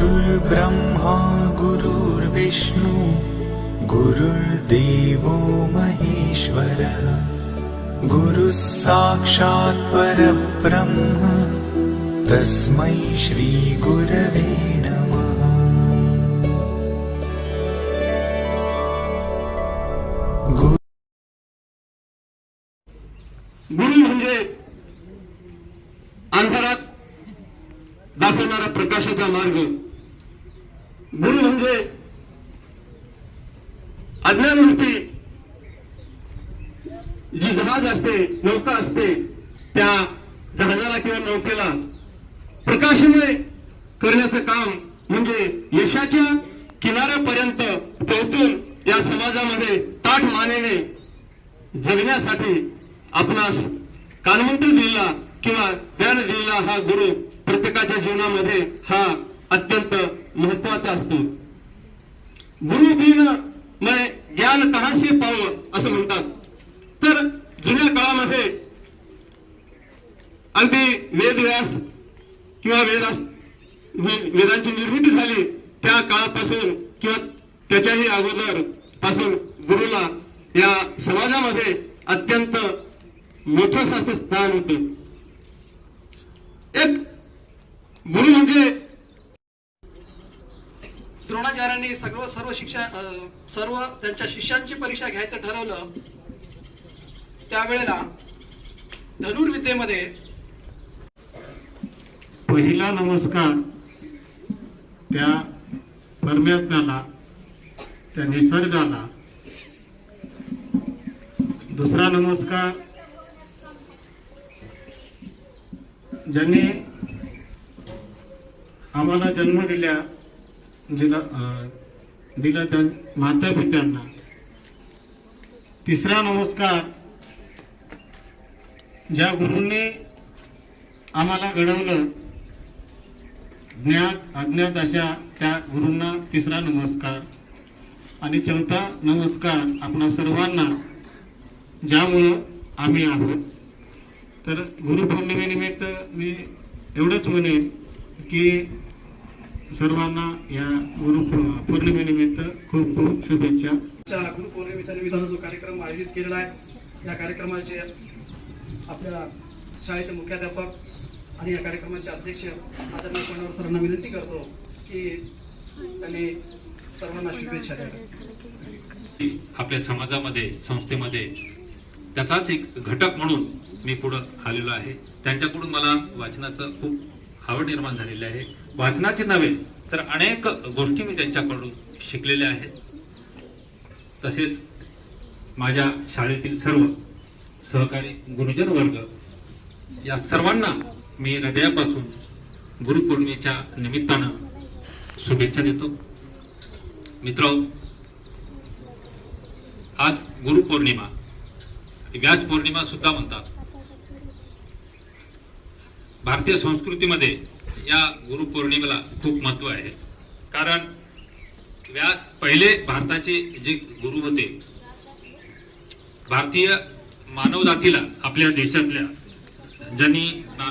गुरुर्ब्रह्मा गुरुर्विष्णु गुरुर्देवो महेश्वरः गुरुः साक्षात् परब्रह्म तस्मै श्री गुरवे नमः। गुरु म्हणजे अंधारात दाखवणारा प्रकाशाचा मार्ग। गुरु म्हणजे अज्ञानरूपी जी जहाज असते, नौका असते, त्या जहाजाला किंवा नौकेला प्रकाशमय करण्याचं काम म्हणजे यशाच्या किनाऱ्यापर्यंत पोहोचून या समाजामध्ये ताठ मानेने जगण्यासाठी आपणास कानमंत्र दिलेला किंवा ज्ञान दिलेला हा गुरु प्रत्येकाच्या जीवनामध्ये हा अत्यंत महत्वाचा असतो। गुरु बिन मैं ज्ञान कहां से पाऊं असं म्हणतात। तर जुन्या काळामध्ये अगदी वेदव्यास किंवा वेदांची निर्मिती झाली त्या काळापासून किंवा त्याच्याही अगोदर पासून गुरुला या समाजामध्ये अत्यंत मोठं असं स्थान होतं। एक गुरु म्हणजे द्रोणाचार्यांनी सर्व त्यांच्या शिष्यांची परीक्षा घ्यायचं ठरवलं। त्यावेळेला धनुर्विद्येमध्ये पहिला नमस्कार त्या परमात्म्याला, त्या निसर्गाला, दुसरा नमस्कार ज्यांनी आम्हाला जन्म दिला त्या माता पित्यांना, तिसरा नमस्कार ज्या गुरूंनी आम्हाला घडवलं, ज्ञात अज्ञात अशा त्या गुरूंना तिसरा नमस्कार, आणि चौथा नमस्कार आपणा सर्वांना ज्यामुळं आम्ही आहोत। तर गुरुपौर्णिमेनिमित्त मी एवढंच म्हणेन की सर्वांना या गुरुपौर्णिमेनिमित्त खूप खूप शुभेच्छा। गुरुपौर्णिमेच्या निमित्तानं जो कार्यक्रम आयोजित केलेला आहे, या कार्यक्रमाचे आपल्या शाळेचे मुख्याध्यापक आणि या कार्यक्रमाचे अध्यक्ष आदरणीय कोणावर सरांना विनंती करतो की त्यांनी सर्वांना शुभेच्छा द्याव्या। आपल्या समाजामध्ये, संस्थेमध्ये त्याचाच एक घटक म्हणून मी पुढे आलेलो आहे। त्यांच्याकडून मला वाचनाचं खूप आवड निर्माण झालेली आहे। वाचनाचे नव्हे तर अनेक गोष्टी मी त्यांच्याकडून शिकलेल्या आहेत। तसेच माझ्या शाळेतील सर्व सहकारी गुरुजन वर्ग या सर्वांना मी हृदयापासून गुरुपौर्णिमेच्या निमित्तानं शुभेच्छा देतो। मित्रांनो, आज गुरुपौर्णिमा, व्यास पौर्णिमा सुद्धा म्हणतात। भारतीय संस्कृतीमध्ये या गुरुपौर्णिमेला खूप महत्व आहे, कारण व्यास पहिले भारताचे जे गुरु होते, भारतीय मानव जातीला, आपल्या देशातल्या ज्यांनी